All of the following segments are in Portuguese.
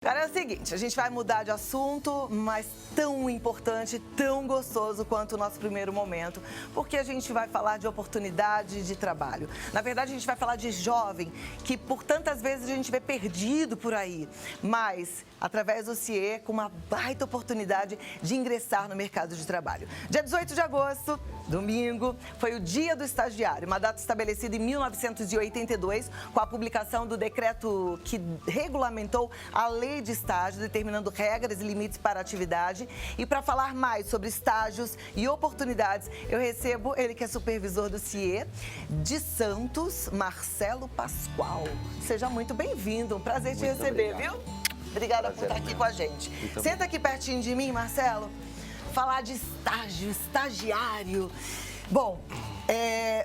Cara, é o seguinte, a gente vai mudar de assunto, mas tão importante, tão gostoso quanto o nosso primeiro momento, porque a gente vai falar de oportunidade de trabalho. Na verdade, a gente vai falar de jovem, que por tantas vezes a gente vê perdido por aí, mas através do CIE, com uma baita oportunidade de ingressar no mercado de trabalho. Dia 18 de agosto, domingo, foi o Dia do Estagiário, uma data estabelecida em 1982, com a publicação do decreto que regulamentou a lei de estágio, determinando regras e limites para a atividade. E para falar mais sobre estágios e oportunidades, eu recebo ele que é supervisor do CIE de Santos, Marcelo Pascoal. Seja muito bem-vindo, um prazer te receber, obrigado. viu? Obrigada por estar aqui com a gente. Senta aqui pertinho de mim, Marcelo. Falar de estágio, estagiário. Bom,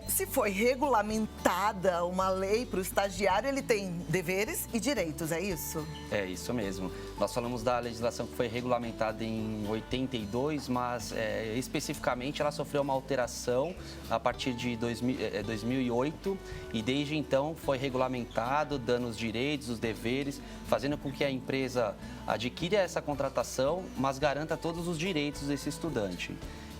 se foi regulamentada uma lei para o estagiário, ele tem deveres e direitos, é isso? É isso mesmo. Nós falamos da legislação que foi regulamentada em 82, mas especificamente ela sofreu uma alteração a partir de 2008 e desde então foi regulamentado, dando os direitos, os deveres, fazendo com que a empresa adquira essa contratação, mas garanta todos os direitos desse estudante.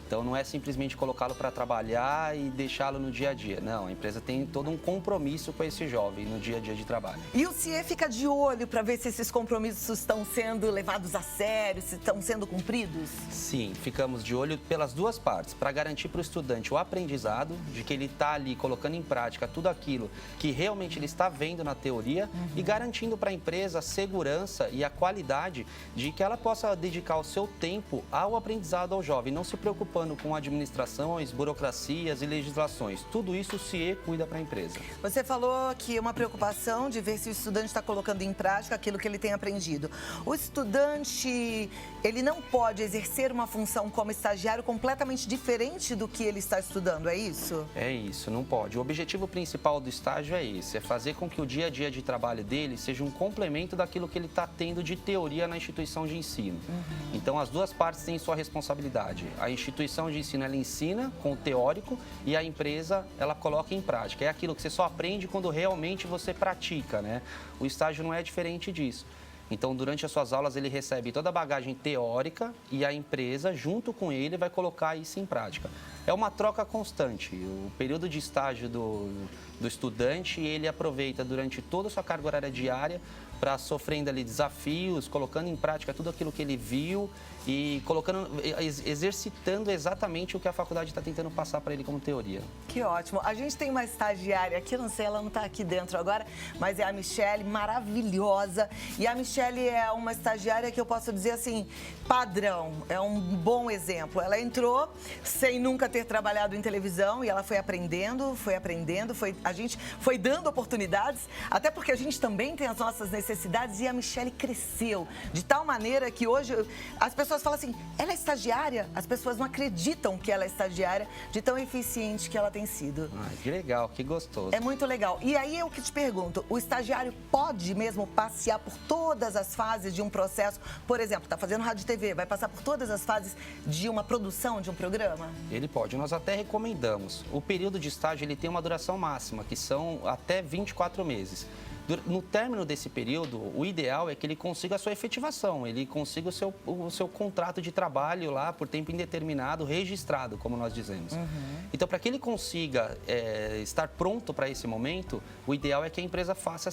Então, não é simplesmente colocá-lo para trabalhar e deixá-lo no dia a dia. Não, a empresa tem todo um compromisso com esse jovem no dia a dia de trabalho. E o CIE fica de olho para ver se esses compromissos estão sendo levados a sério, se estão sendo cumpridos? Sim, ficamos de olho pelas duas partes, para garantir para o estudante o aprendizado, de que ele está ali colocando em prática tudo aquilo que realmente ele está vendo na teoria e garantindo para a empresa a segurança e a qualidade de que ela possa dedicar o seu tempo ao aprendizado ao jovem, não se preocupando com administrações, burocracias e legislações. Tudo isso o CIE cuida para a empresa. Você falou que é uma preocupação de ver se o estudante está colocando em prática aquilo que ele tem aprendido. O estudante, ele não pode exercer uma função como estagiário completamente diferente do que ele está estudando, é isso? É isso, não pode. O objetivo principal do estágio é esse, é fazer com que o dia a dia de trabalho dele seja um complemento daquilo que ele está tendo de teoria na instituição de ensino. Então, as duas partes têm sua responsabilidade. A instituição de ensino, ela ensina com o teórico e a empresa, ela coloca em prática. É aquilo que você só aprende quando realmente você pratica, né? O estágio não é diferente disso. Então, durante as suas aulas, ele recebe toda a bagagem teórica e a empresa, junto com ele, vai colocar isso em prática. É uma troca constante. O período de estágio do estudante, ele aproveita durante toda a sua carga horária diária para sofrendo ali desafios, colocando em prática tudo aquilo que ele viu e exercitando exatamente o que a faculdade está tentando passar para ele como teoria. Que ótimo. A gente tem uma estagiária aqui, não sei, ela não está aqui dentro agora, mas é a Michele, maravilhosa. E a Michele é uma estagiária que eu posso dizer assim, padrão, é um bom exemplo. Ela entrou sem nunca ter trabalhado em televisão e ela foi aprendendo, a gente foi dando oportunidades, até porque a gente também tem as nossas necessidades e a Michele cresceu de tal maneira que hoje as pessoas falam assim, ela é estagiária? As pessoas não acreditam que ela é estagiária de tão eficiente que ela tem sido. Que legal, que gostoso. É muito legal. E aí eu que te pergunto, o estagiário pode mesmo passear por todas as fases de um processo? Por exemplo, está fazendo rádio e TV, vai passar por todas as fases de uma produção, de um programa? Ele pode. Nós até recomendamos. O período de estágio, ele tem uma duração máxima, que são até 24 meses. No término desse período, o ideal é que ele consiga a sua efetivação, ele consiga o seu contrato de trabalho lá por tempo indeterminado, registrado, como nós dizemos. Então, para que ele consiga estar pronto para esse momento, o ideal é que a empresa faça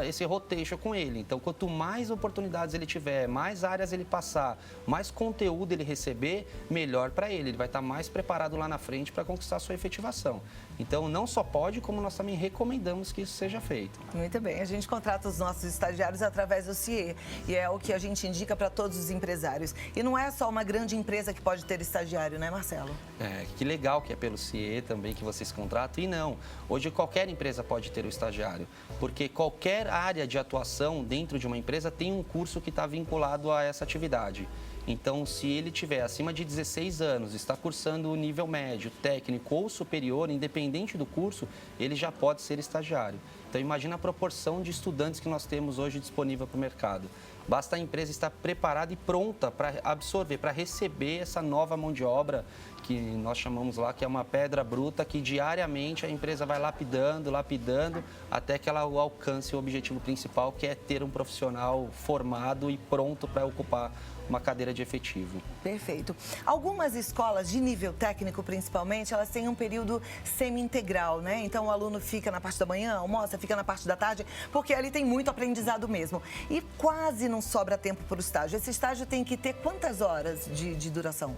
esse rotation com ele. Então, quanto mais oportunidades ele tiver, mais áreas ele passar, mais conteúdo ele receber, melhor para ele. Ele vai estar mais preparado lá na frente para conquistar a sua efetivação. Então, não só pode, como nós também recomendamos que isso seja feito. Muito bem. A gente contrata os nossos estagiários através do CIE e é o que a gente indica para todos os empresários. E não é só uma grande empresa que pode ter estagiário, né, Marcelo? Que legal que é pelo CIE também que vocês contratam. E não, hoje qualquer empresa pode ter o estagiário, porque qualquer área de atuação dentro de uma empresa tem um curso que está vinculado a essa atividade. Então, se ele tiver acima de 16 anos, está cursando o nível médio, técnico ou superior, independente do curso, ele já pode ser estagiário. Então, imagina a proporção de estudantes que nós temos hoje disponível para o mercado. Basta a empresa estar preparada e pronta para absorver, para receber essa nova mão de obra que nós chamamos lá, que é uma pedra bruta, que diariamente a empresa vai lapidando, até que ela alcance o objetivo principal, que é ter um profissional formado e pronto para ocupar uma cadeira de efetivo. Perfeito. Algumas escolas de nível técnico, principalmente, elas têm um período semi-integral, né? Então, o aluno fica na parte da manhã, almoça, fica na parte da tarde, porque ali tem muito aprendizado mesmo. E quase não sobra tempo para o estágio. Esse estágio tem que ter quantas horas de duração?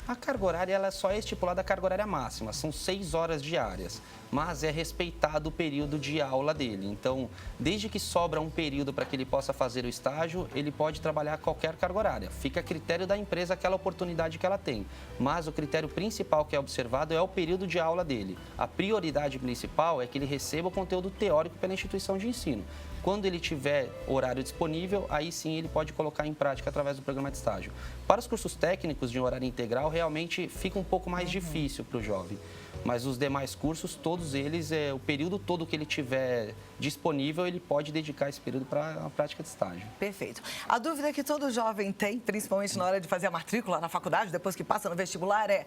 A carga horária ela só é estipulada a carga horária máxima, são 6 horas diárias, mas é respeitado o período de aula dele. Então, desde que sobra um período para que ele possa fazer o estágio, ele pode trabalhar qualquer carga horária. Fica a critério da empresa aquela oportunidade que ela tem. Mas o critério principal que é observado é o período de aula dele. A prioridade principal é que ele receba o conteúdo teórico pela instituição de ensino. Quando ele tiver horário disponível, aí sim ele pode colocar em prática através do programa de estágio. Para os cursos técnicos de horário integral, realmente fica um pouco mais difícil para o jovem. Mas os demais cursos, todos eles, o período todo que ele tiver disponível, ele pode dedicar esse período para a prática de estágio. Perfeito. A dúvida que todo jovem tem, principalmente na hora de fazer a matrícula na faculdade, depois que passa no vestibular, é: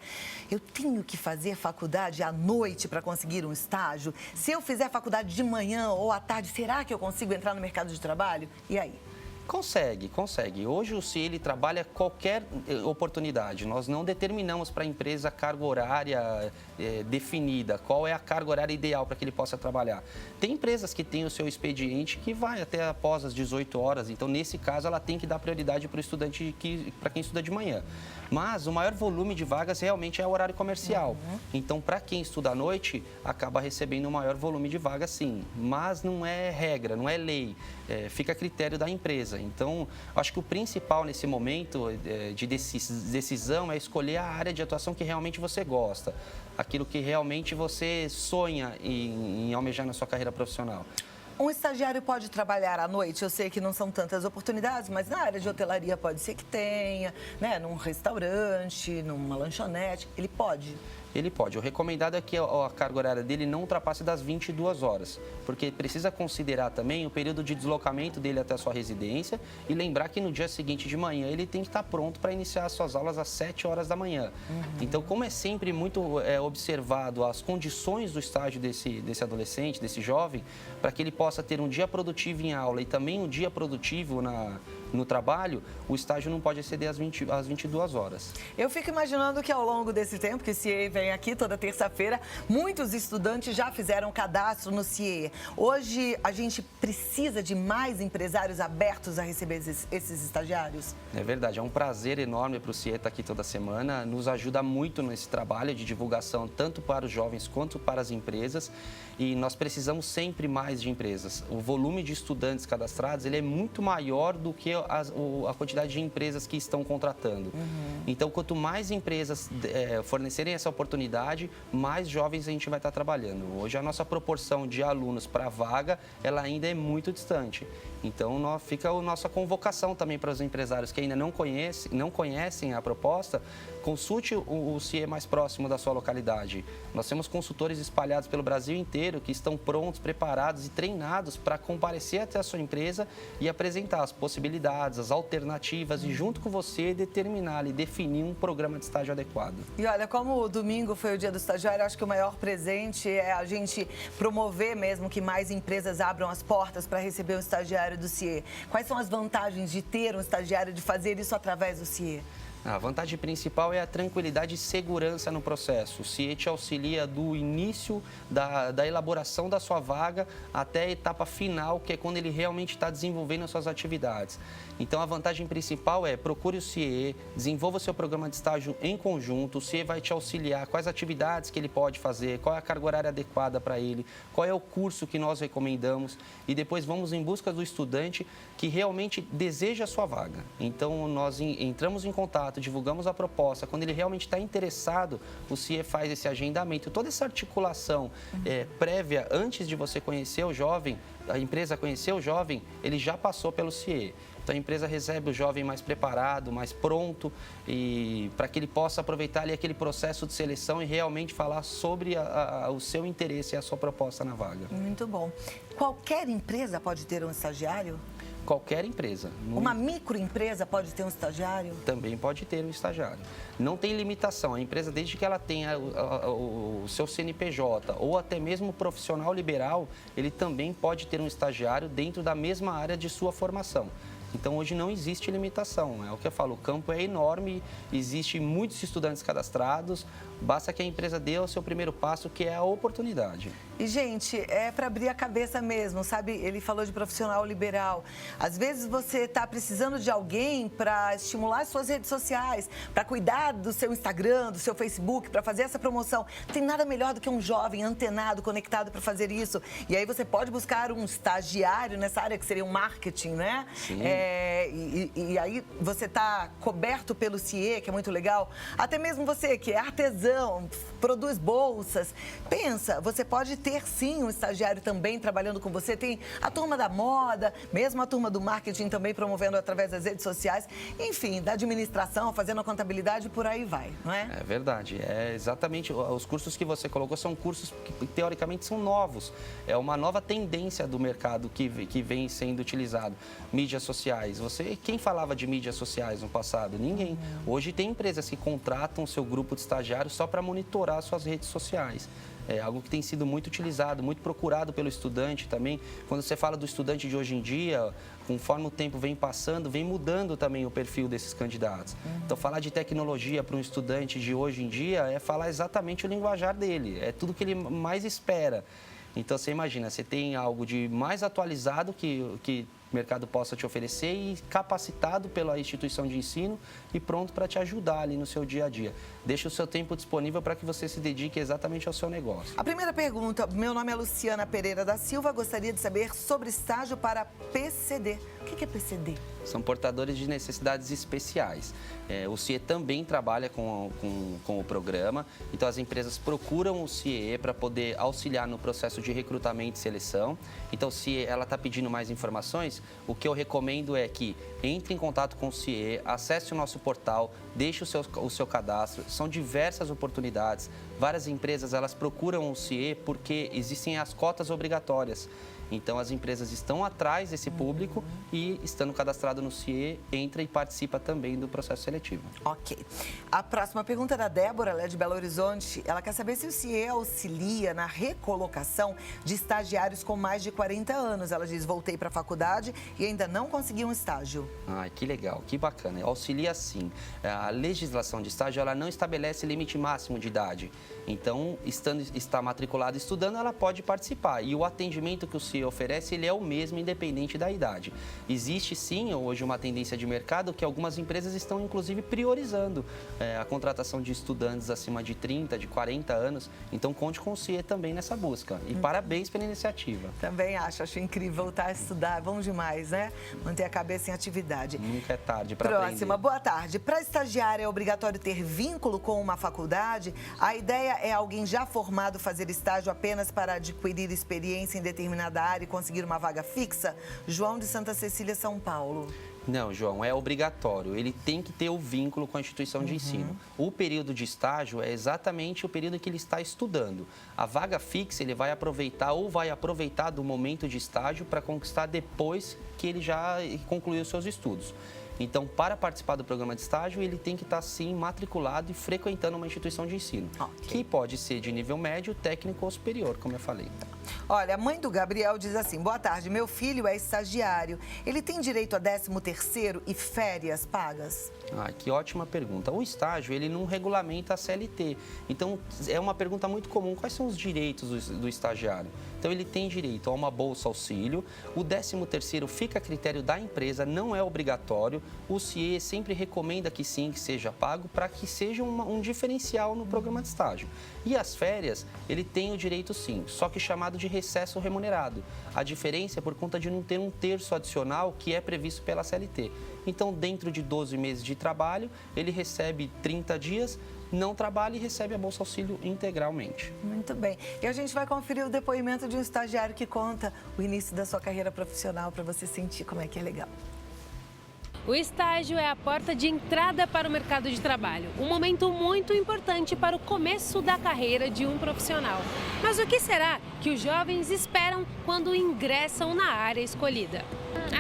eu tenho que fazer faculdade à noite para conseguir um estágio? Se eu fizer faculdade de manhã ou à tarde, será que eu consigo entrar no mercado de trabalho? E aí? Consegue. Hoje o CIE ele trabalha qualquer oportunidade. Nós não determinamos para a empresa a carga horária definida, qual é a carga horária ideal para que ele possa trabalhar. Tem empresas que têm o seu expediente que vai até após as 18 horas, então nesse caso ela tem que dar prioridade para o estudante, para quem estuda de manhã. Mas o maior volume de vagas realmente é o horário comercial. Então, para quem estuda à noite, acaba recebendo um maior volume de vagas, sim. Mas não é regra, não é lei. Fica a critério da empresa. Então, acho que o principal nesse momento de decisão é escolher a área de atuação que realmente você gosta. Aquilo que realmente você sonha em almejar na sua carreira profissional. Um estagiário pode trabalhar à noite? Eu sei que não são tantas oportunidades, mas na área de hotelaria pode ser que tenha, né? Num restaurante, numa lanchonete, ele pode? Ele pode. O recomendado é que a carga horária dele não ultrapasse das 22 horas, porque precisa considerar também o período de deslocamento dele até a sua residência e lembrar que no dia seguinte de manhã ele tem que estar pronto para iniciar as suas aulas às 7 horas da manhã. Então, como é sempre muito observado as condições do estágio desse adolescente, desse jovem, para que ele possa ter um dia produtivo em aula e também um dia produtivo no trabalho, o estágio não pode exceder às 22 horas. Eu fico imaginando que ao longo desse tempo, que o CIE vem aqui toda terça-feira, muitos estudantes já fizeram cadastro no CIE. Hoje, a gente precisa de mais empresários abertos a receber esses estagiários? É verdade, é um prazer enorme para o CIE estar aqui toda semana. Nos ajuda muito nesse trabalho de divulgação, tanto para os jovens quanto para as empresas. E nós precisamos sempre mais de empresas. O volume de estudantes cadastrados ele é muito maior do que a quantidade de empresas que estão contratando. Então, quanto mais empresas fornecerem essa oportunidade, mais jovens a gente vai estar trabalhando. Hoje, a nossa proporção de alunos para vaga, ela ainda é muito distante. Então, fica a nossa convocação também para os empresários que ainda não conhecem a proposta, consulte o CIE mais próximo da sua localidade. Nós temos consultores espalhados pelo Brasil inteiro que estão prontos, preparados e treinados para comparecer até a sua empresa e apresentar as possibilidades, as alternativas e junto com você determinar e definir um programa de estágio adequado. E olha, como o domingo foi o dia do estagiário, acho que o maior presente é a gente promover mesmo que mais empresas abram as portas para receber um estagiário do CIE. Quais são as vantagens de ter um estagiário, de fazer isso através do CIE? A vantagem principal é a tranquilidade e segurança no processo. O CIE te auxilia do início da elaboração da sua vaga até a etapa final, que é quando ele realmente está desenvolvendo as suas atividades. Então, a vantagem principal é procure o CIE, desenvolva o seu programa de estágio em conjunto. O CIE vai te auxiliar quais atividades que ele pode fazer, qual é a carga horária adequada para ele, qual é o curso que nós recomendamos e depois vamos em busca do estudante que realmente deseja a sua vaga. Então, nós entramos em contato, divulgamos a proposta. Quando ele realmente está interessado, o CIE faz esse agendamento. Toda essa articulação prévia, antes de você conhecer o jovem, a empresa conhecer o jovem, ele já passou pelo CIE. Então, a empresa recebe o jovem mais preparado, mais pronto, e para que ele possa aproveitar ali aquele processo de seleção e realmente falar sobre o seu interesse e a sua proposta na vaga. Muito bom. Qualquer empresa pode ter um estagiário? qualquer empresa. Uma microempresa pode ter um estagiário? Também pode ter um estagiário. Não tem limitação. A empresa, desde que ela tenha o seu CNPJ ou até mesmo o profissional liberal, ele também pode ter um estagiário dentro da mesma área de sua formação. Então, hoje não existe limitação. É o que eu falo, o campo é enorme, existem muitos estudantes cadastrados, basta que a empresa dê o seu primeiro passo, que é a oportunidade. E, gente, é para abrir a cabeça mesmo, sabe? Ele falou de profissional liberal. Às vezes você está precisando de alguém para estimular as suas redes sociais, para cuidar do seu Instagram, do seu Facebook, para fazer essa promoção. Não tem nada melhor do que um jovem antenado, conectado para fazer isso. E aí você pode buscar um estagiário nessa área, que seria um marketing, né? Sim. E aí você está coberto pelo CIE, que é muito legal. Até mesmo você que é artesão, produz bolsas. Pensa, você pode ter sim um estagiário também trabalhando com você. Tem a turma da moda, mesmo a turma do marketing também promovendo através das redes sociais. Enfim, da administração, fazendo a contabilidade, por aí vai, não é? É verdade. É exatamente. Os cursos que você colocou são cursos que teoricamente são novos. É uma nova tendência do mercado que vem sendo utilizado. Mídias sociais. Quem falava de mídias sociais no passado? Ninguém. Hoje tem empresas que contratam o seu grupo de estagiários só para monitorar suas redes sociais. É algo que tem sido muito utilizado, muito procurado pelo estudante também. Quando você fala do estudante de hoje em dia, conforme o tempo vem passando, vem mudando também o perfil desses candidatos. Então, falar de tecnologia para um estudante de hoje em dia é falar exatamente o linguajar dele, é tudo que ele mais espera. Então, você imagina, você tem algo de mais atualizado que o mercado possa te oferecer e capacitado pela instituição de ensino e pronto para te ajudar ali no seu dia a dia. Deixa o seu tempo disponível para que você se dedique exatamente ao seu negócio. A primeira pergunta, meu nome é Luciana Pereira da Silva, gostaria de saber sobre estágio para PCD. O que é PCD? São portadores de necessidades especiais. O CIE também trabalha com o programa, então as empresas procuram o CIE para poder auxiliar no processo de recrutamento e seleção. Então, se ela está pedindo mais informações, o que eu recomendo é que entre em contato com o CIE, acesse o nosso portal, deixe o seu cadastro. São diversas oportunidades. Várias empresas elas procuram o CIE porque existem as cotas obrigatórias. Então, as empresas estão atrás desse público e, estando cadastrado no CIE, entra e participa também do processo seletivo. Ok. A próxima pergunta é da Débora, ela é de Belo Horizonte. Ela quer saber se o CIE auxilia na recolocação de estagiários com mais de 40 anos. Ela diz, voltei para a faculdade e ainda não consegui um estágio. Ai, que legal, que bacana. Auxilia sim. A legislação de estágio, ela não estabelece limite máximo de idade. Então, está matriculada estudando, ela pode participar. E o atendimento que o CIE oferece, ele é o mesmo, independente da idade. Existe sim, hoje, uma tendência de mercado que algumas empresas estão, inclusive, priorizando a contratação de estudantes acima de 30, de 40 anos. Então, conte com o CIE também nessa busca. E parabéns pela iniciativa. Também acho incrível voltar a estudar, é bom demais, né? Manter a cabeça em atividade. Nunca é tarde para aprender. Próxima, boa tarde. Para estagiário é obrigatório ter vínculo com uma faculdade? A ideia é alguém já formado fazer estágio apenas para adquirir experiência em determinada área e conseguir uma vaga fixa? João de Santa Cecília, São Paulo. Não, João, é obrigatório. Ele tem que ter o vínculo com a instituição de ensino. O período de estágio é exatamente o período que ele está estudando. A vaga fixa ele vai aproveitar do momento de estágio para conquistar depois que ele já concluiu os seus estudos. Então, para participar do programa de estágio, ele tem que estar, sim, matriculado e frequentando uma instituição de ensino, que pode ser de nível médio, técnico ou superior, como eu falei. Olha, a mãe do Gabriel diz assim, boa tarde, meu filho é estagiário, ele tem direito a 13º e férias pagas? Que ótima pergunta. O estágio, ele não regulamenta a CLT. Então, é uma pergunta muito comum. Quais são os direitos do estagiário? Então, ele tem direito a uma bolsa auxílio. O 13º fica a critério da empresa, não é obrigatório. O CIE sempre recomenda que sim, que seja pago, para que seja um diferencial no programa de estágio. E as férias, ele tem o direito sim, só que chamado de recesso remunerado. A diferença é por conta de não ter um terço adicional que é previsto pela CLT. Então, dentro de 12 meses de trabalho, ele recebe 30 dias, não trabalha e recebe a Bolsa Auxílio integralmente. Muito bem. E a gente vai conferir o depoimento de um estagiário que conta o início da sua carreira profissional para você sentir como é que é legal. O estágio é a porta de entrada para o mercado de trabalho, um momento muito importante para o começo da carreira de um profissional. Mas o que será que os jovens esperam quando ingressam na área escolhida?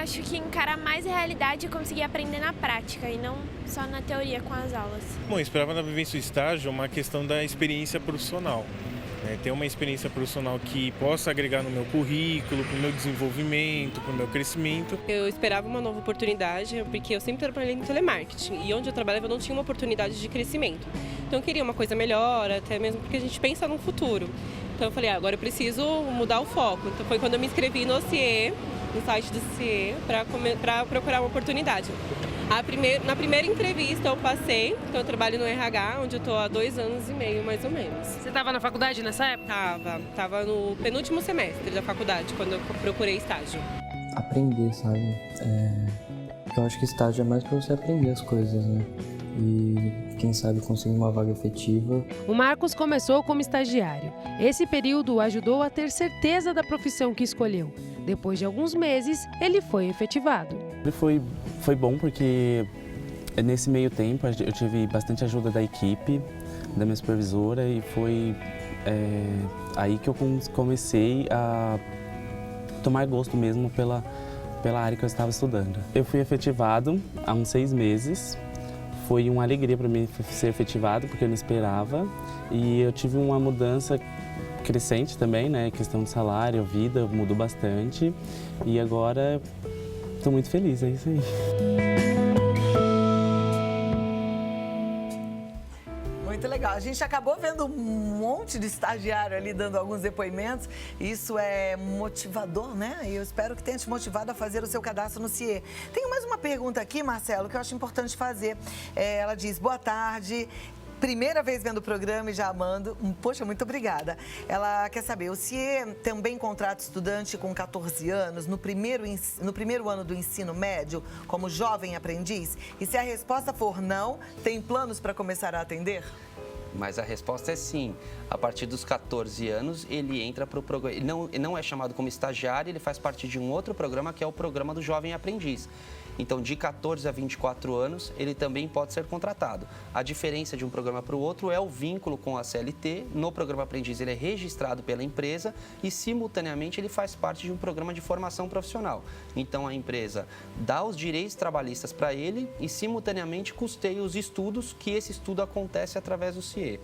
Acho que encarar mais a realidade e conseguir aprender na prática e não só na teoria com as aulas. Bom, eu esperava na vivência do estágio uma questão da experiência profissional. Ter uma experiência profissional que possa agregar no meu currículo, para o meu desenvolvimento, para o meu crescimento. Eu esperava uma nova oportunidade, porque eu sempre trabalhei em telemarketing e onde eu trabalhava eu não tinha uma oportunidade de crescimento. Então eu queria uma coisa melhor, até mesmo porque a gente pensa no futuro. Então eu falei, agora eu preciso mudar o foco. Então foi quando eu me inscrevi no CIE, no site do CIE, para procurar uma oportunidade. Na primeira entrevista eu passei, então eu trabalho no RH, onde eu estou há 2 anos e meio, mais ou menos. Você estava na faculdade nessa época? Tava no penúltimo semestre da faculdade, quando eu procurei estágio. Aprender, sabe? Eu acho que estágio é mais para você aprender as coisas, né? E quem sabe conseguir uma vaga efetiva. O Marcos começou como estagiário. Esse período o ajudou a ter certeza da profissão que escolheu. Depois de alguns meses, ele foi efetivado. Foi bom porque nesse meio tempo eu tive bastante ajuda da equipe, da minha supervisora, e foi aí que eu comecei a tomar gosto mesmo pela área que eu estava estudando. Eu fui efetivado há uns 6 meses. Foi uma alegria para mim ser efetivado, porque eu não esperava. E eu tive uma mudança crescente também, né? A questão do salário, a vida mudou bastante. E agora estou muito feliz, é isso aí. Muito legal. A gente acabou vendo um monte de estagiário ali dando alguns depoimentos. Isso é motivador, né? E eu espero que tenha te motivado a fazer o seu cadastro no CIE. Tenho mais uma pergunta aqui, Marcelo, que eu acho importante fazer. Ela diz, boa tarde. Primeira vez vendo o programa e já amando. Poxa, muito obrigada. Ela quer saber, o CIE também contrata estudante com 14 anos no primeiro ano do ensino médio como jovem aprendiz? E se a resposta for não, tem planos para começar a atender? Mas a resposta é sim. A partir dos 14 anos, ele entra para o programa. Ele não é chamado como estagiário, ele faz parte de um outro programa, que é o programa do Jovem Aprendiz. Então, de 14 a 24 anos, ele também pode ser contratado. A diferença de um programa para o outro é o vínculo com a CLT. No programa Aprendiz, ele é registrado pela empresa e, simultaneamente, ele faz parte de um programa de formação profissional. Então, a empresa dá os direitos trabalhistas para ele e, simultaneamente, custeia os estudos, que esse estudo acontece através do CIE.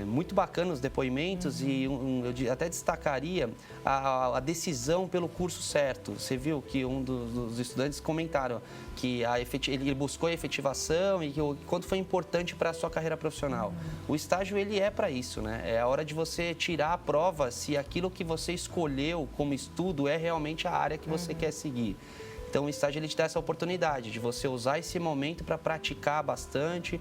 Muito bacana os depoimentos e eu até destacaria a decisão pelo curso certo. Você viu que um dos estudantes comentaram que ele buscou a efetivação e que quanto foi importante para a sua carreira profissional. O estágio, ele é para isso, né? É a hora de você tirar a prova se aquilo que você escolheu como estudo é realmente a área que você quer seguir. Então, o estágio, ele te dá essa oportunidade de você usar esse momento para praticar bastante,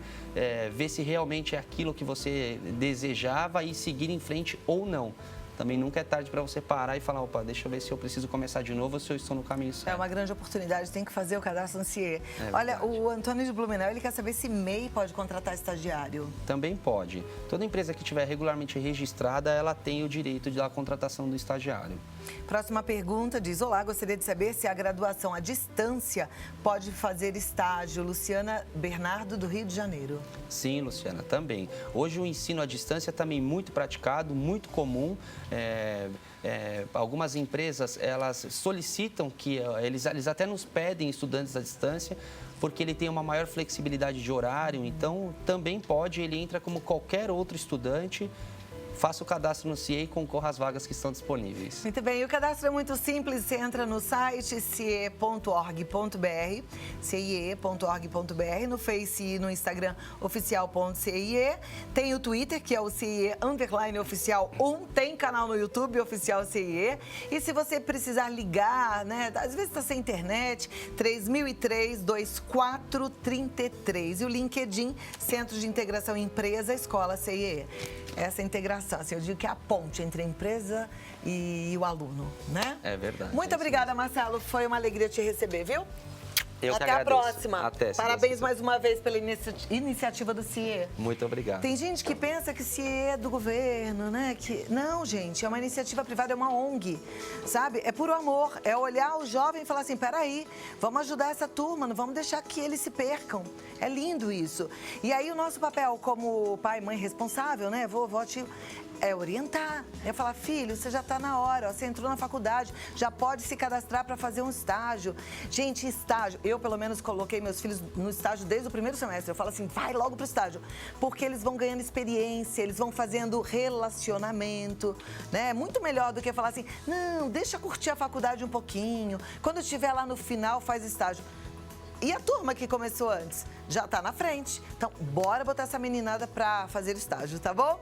ver se realmente é aquilo que você desejava e seguir em frente ou não. Também nunca é tarde para você parar e falar, opa, deixa eu ver se eu preciso começar de novo ou se eu estou no caminho certo. É uma grande oportunidade, tem que fazer o cadastro no CIE. Olha, verdade. o Antônio de Blumenau, ele quer saber se MEI pode contratar estagiário. Também pode. Toda empresa que estiver regularmente registrada, ela tem o direito da contratação do estagiário. Próxima pergunta diz, olá, gostaria de saber se a graduação à distância pode fazer estágio. Luciana Bernardo, do Rio de Janeiro. Sim, Luciana, também. Hoje o ensino à distância é também muito praticado, muito comum. Algumas empresas, elas solicitam que eles até nos pedem estudantes à distância, porque ele tem uma maior flexibilidade de horário, então também pode, ele entra como qualquer outro estudante. Faça o cadastro no CIE e concorra às vagas que estão disponíveis. Muito bem, o cadastro é muito simples, você entra no site cie.org.br, cie.org.br, no Face e no Instagram oficial.cie, tem o Twitter, que é o CIE_oficial1, tem canal no YouTube oficial CIE, e se você precisar ligar, né, às vezes está sem internet, 3003-2433, e o LinkedIn, Centro de Integração Empresa Escola CIE. Essa integração, assim, eu digo que é a ponte entre a empresa e o aluno, né? É verdade. Muito obrigada, Marcelo. Foi uma alegria te receber, viu? Eu que Até a agradeço. próxima. Até, se Parabéns Deus quiser. mais uma vez pela iniciativa do CIE. Muito obrigado. Tem gente que pensa que CIE é do governo, né? Não, gente, é uma iniciativa privada, é uma ONG, sabe? É puro amor, é olhar o jovem e falar assim, peraí, vamos ajudar essa turma, não vamos deixar que eles se percam. É lindo isso. E aí o nosso papel como pai e mãe responsável, né? Vovó, tio, é orientar, é falar, filho, você já está na hora, ó, você entrou na faculdade, já pode se cadastrar para fazer um estágio. Gente, estágio, eu pelo menos coloquei meus filhos no estágio desde o primeiro semestre, eu falo assim, vai logo pro estágio, porque eles vão ganhando experiência, eles vão fazendo relacionamento, né? Muito melhor do que falar assim, não, deixa curtir a faculdade um pouquinho, quando estiver lá no final faz estágio. E a turma que começou antes já está na frente, então bora botar essa meninada para fazer estágio, tá bom?